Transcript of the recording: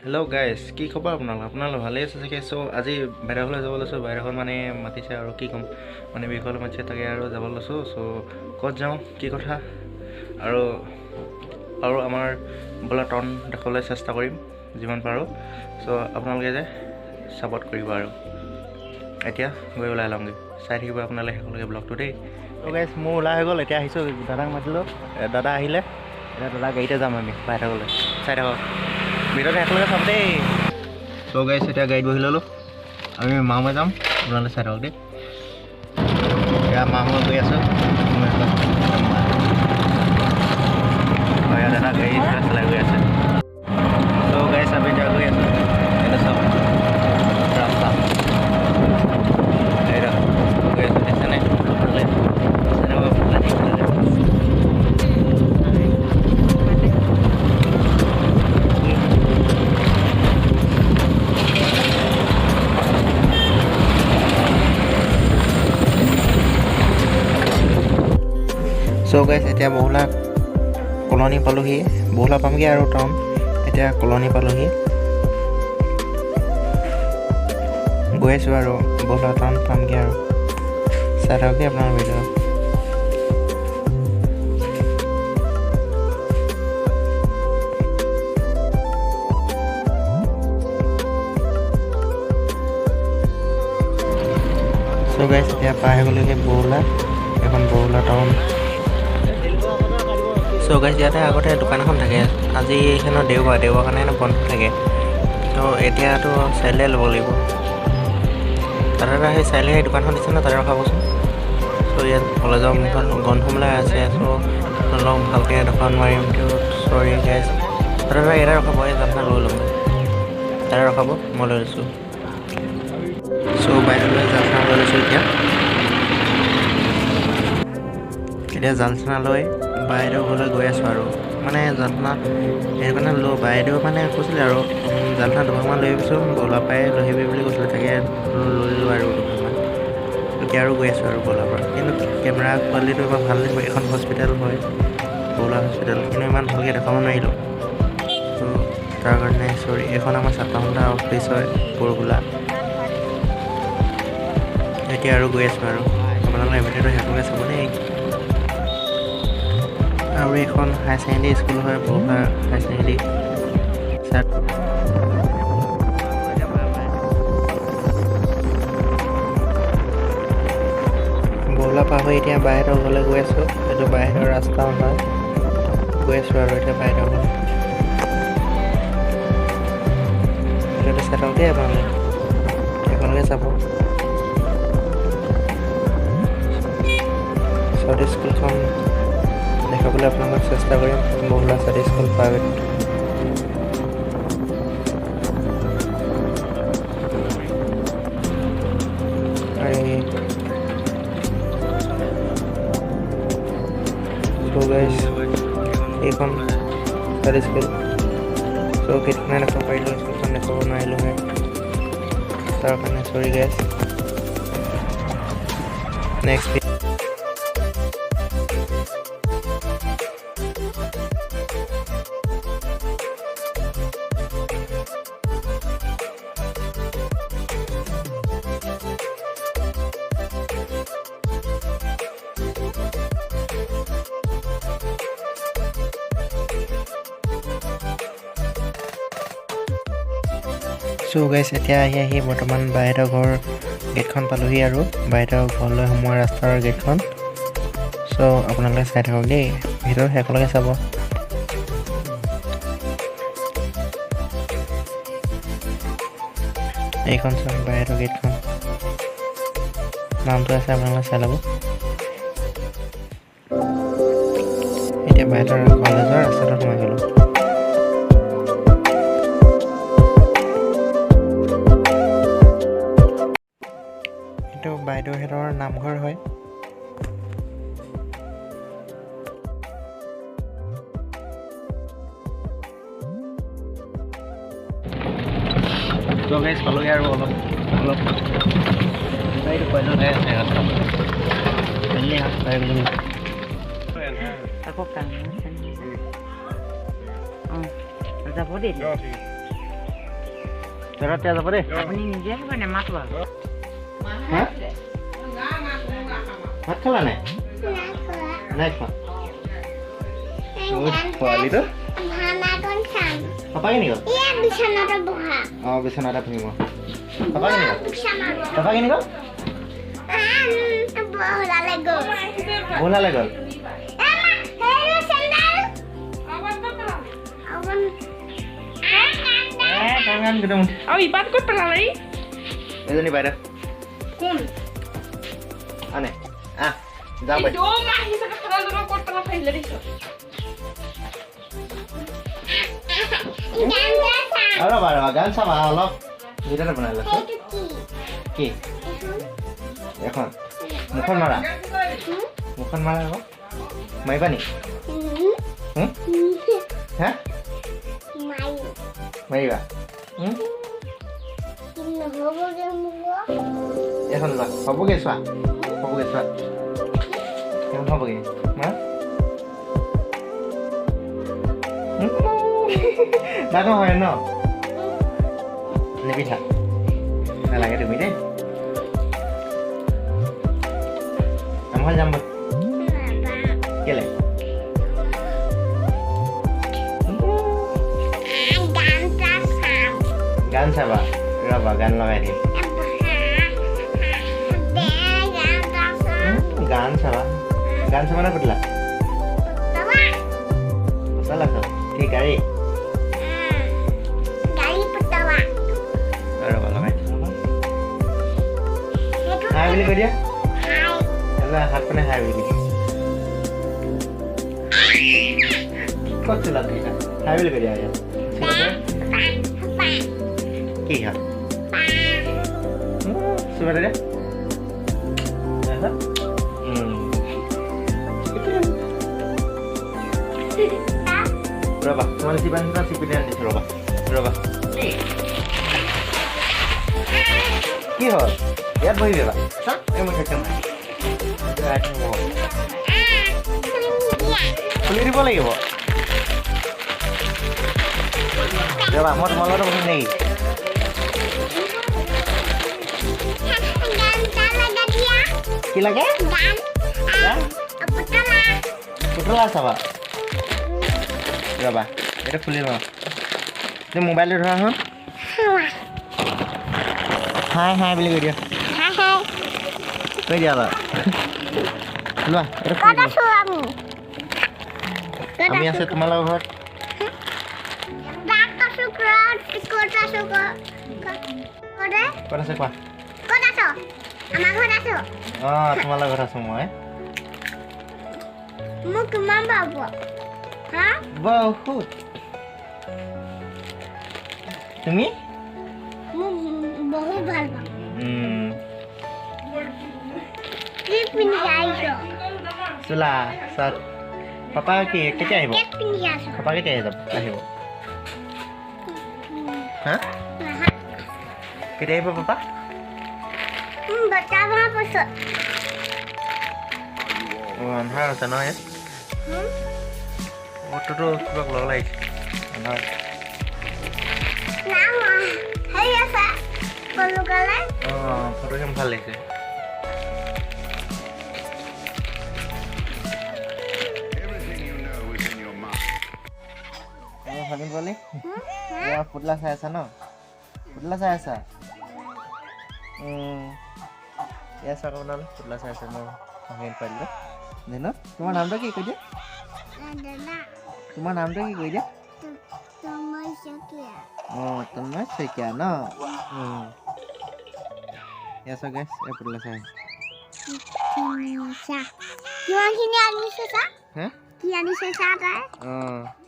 Hello' guys, কি খবৰ আপোনালোক ভালেই আছে চাগে। চ' আজি বাইদেউঘৰলৈ যাব লৈছোঁ। বাইদেউঘৰ মানে মাতিছে আৰু কি ক'ম, মানে বিষয়লৈ মাতিছে তাকে আৰু যাব লৈছোঁ। চ' ক'ত যাওঁ, কি কথা, আৰু আমাৰ বোলা টন দেখাবলৈ চেষ্টা কৰিম যিমান পাৰোঁ। চ' আপোনালোকে যে ছাপোৰ্ট কৰিব আৰু এতিয়া গৈ ওলাই লওঁগৈ। চাই থাকিব আপোনালোকে শেষলৈকে ব্লগটো দেই। ত' গাইজ মোৰ ওলাই হৈ গ'ল, এতিয়া আহিছোঁ। দাদাক মাতিলোঁ, দাদা আহিলে, এতিয়া দাদা গাড়ীতে যাম আমি বাইদেউঘৰলৈ। চাই থাকক ভিতৰতে একেলগে চাব দেই। চ' গাইছ এতিয়া গাড়ীত বহি ল'লোঁ, আমি মামে যাম, আপোনালোকে চাই থাকক দেই। এতিয়া মামে গৈ আছোঁ, দাদা গাড়ী চলাই গৈ আছে। চ' গাইছ আমি এতিয়া গৈ আছোঁ, এটা চাব ৰাস্তা এইটো গৈ আছোঁ, দেখিছেনে আপোনালোকে? চ' গাইছ এতিয়া বহুলা কলনি পালোহি, বহুলা পামগৈ আৰু টাউন। এতিয়া কলনি পালোহি, গৈ আছোঁ আৰু বহুলা টাউন পামগৈ আৰু চাই থাকোঁ আপোনাৰ ভিডিঅ'। চ' গাইছ এতিয়া পাই গ'লোহি বহুলা, এখন বহুলা টাউন। চ' গাইছ ইয়াতে আগতে দোকান এখন থাকে, আজি হেনো দেওবাৰ কাৰণে হেনো বন্ধ থাকে। তো এতিয়াতো চাইলে ল'ব লাগিব। দাদা সেই চাইলে সেই দোকানখন দিছে ন, তাতে ৰখাবচোন। চ' ইয়াত কলেজৰ মুখত গন্ধমলাই আছে। চ' অলপ ভালকৈ দোকান মাৰিম। চৰি গাইছ, দাদা ইয়াতে ৰখাব, এই জালখন লৈ ল'ম, তাতে ৰখাব, মই লৈ লৈছোঁ। চ' বাইদেউলৈ জালখন লৈ লৈছোঁ। এতিয়া জালচানা লৈ বাইদেউ ঘৰলৈ গৈ আছোঁ আৰু মানে জালচানা সেইটো কাৰণে বাইদেউ মানে কৈছিলে আৰু জালচানা দুভাগমান লৈ আহিবিচোন, বলা পাই লৈ আহিবি বুলি কৈছিলে, তাকে লৈ ল'লোঁ আৰু দুভাগমান। এতিয়া আৰু গৈ আছোঁ আৰু বলাৰ পৰা। কিন্তু কেমেৰা কোৱালিটিটো ইমান ভাল লাগিব, এখন হস্পিটেল হয় বলা হস্পিটেল, কিন্তু ইমান ভালকৈ দেখাব নোৱাৰিলোঁ। ত' তাৰ কাৰণে চৰি। এইখন আমাৰ ছাত্ৰসন্থা অফিচ হয় বৰগোলা। এতিয়া আৰু গৈ আছোঁ আৰু আপোনালোকে ভিডিঅ'টো শেষলৈকে চাব দেই। আৰু এইখন হায়াৰ ছেকেণ্ডেৰী স্কুল হয়, বৰগোলা হায়াৰ ছেকেণ্ডেৰী। বৰগোলা পাৰ হৈ এতিয়া বাইদেউৰ ঘৰলৈ গৈ আছোঁ। এইটো বাইদেউৰ ৰাস্তা হয়, গৈ আছোঁ আৰু এতিয়া বাইদেউৰ ঘৰলৈ। ভিডিঅ'টো চাই থাকক দেই আপোনালোকে চাব। চৌধুৰী স্কুলখন দেখাবলৈ আপোনালোকক চেষ্টা কৰিম, বৰগোলা চৌধুৰী স্কুল প্ৰাইভেট। এইখন চৌধুৰী স্কুল। চ' গেটখনে দেখাব পাৰিলোঁ, স্কুলখন দেখাব নোৱাৰিলোঁহে, তাৰ কাৰণে চৰি গাইছ। নেক্সট চ' গাইছ এতিয়া আহি বৰ্তমান বাইদেউৰ ঘৰ গেটখন পালোহি আৰু বাইদেউৰ ঘৰলৈ সোমোৱা ৰাস্তাৰ গেটখন। চ' আপোনালোকে চাই থাকক দেই, ভিতৰত শেষলৈকে চাব। এইখন চাওক বাইদেউৰ গেটখন, নামটো আছে, আপোনালোকে চাই ল'ব। এতিয়া বাইদেউৰ কলেজৰ ৰাস্তাটো সোমাই গ'লোঁ। এইটো বাইদেউহঁতৰ নামঘৰ হয়। ত' গাইছ পালোঁগৈ আৰু অলপ এইটো কলেজত আছে ৰাস্তা আকৌ কাম আছে যাব দেই। ঘৰত যাব দে আপুনি নিজে মানে মাতব হা ভাত খালা নাই নাই খোৱা পোৱালিটো পাপা কেনি গ'ল বিচনাতে ভুঙিব পাপা কেনি গ'ল বহলালে গ'ল আৰু ইবাত ক'ত পেলালে এজনী বাইদেউ কোন আনে যাওঁ বাই ৰ'বা গান চাবা অলপ ভিতৰতে বনাই লৈছো কি এখন মুখখন মাৰা আকৌ মাৰিবা নি হা মাৰিবা এখন লোৱা হ'বগৈ চোৱা এখন হ'বগৈ ডাঙৰ হয় ন নিপিঠা নালাগে তুমি দেই আমাৰ যাম কেলে গান চাবা ৰ'বা গান লগাই দিম গান চাবা নে পুতলা পুতলা কি গাড়ী ৰ'বা লগাই দিম হাই বুলি কৈ দিয়া হাত মানে হাই বুলি ক'ত চলা তুমি হাই বুলি কৈ দিয়া কি হয় চুবাৰে দে ৰ'বা তোমালে চিপা চিপিলে আনিছোঁ ৰ'বা কি হ'ল ইয়াত বহি যাবা এই মই থাকিম খুলি দিব লাগিব ৰ'বা মই তোমাৰ লগত বহিম নেকি কি লাগে পুতলা চাবা ৰ'বা এইটো খুলি লওঁ তুমি মোবাইলটো ধৰা হন হাই বুলি কৈ দিয়া অলপ লোৱা এইটো আমি আছে তোমালোকৰ ঘৰত ক'ত আছে কোৱা তোমালোকৰ ঘৰত আছো মই বহুত তুমি বহুত ভাল পাওঁ চোলা চাট পাপা কি কেতিয়া আহিব পাপা কেতিয়া আহিব হা কেতিয়া আহিব পাপা আন্ধাৰ আছে ন ইয়াত অটোটো কিবা লগ লাগিছে আন্ধাৰ ফটোখন ভাল লাগিছে ভাগিন পোৱালি পুতলা চাই আছা ন পুতলা চাই আছা এয়া চাওক আপোনালোক পুতলা চাই আছে মই ভাগিন পোৱালিটো দিনত তোমাৰ নামটো কি কৈ দিয়া তোমাৰ নামটো কি কৈ দিয়া তন্ময় শইকীয়া ন এয়া চাওক গাইছ এই পুতলা চাই কিমানখিনি আনিছে চা কি আনিছে চা তাই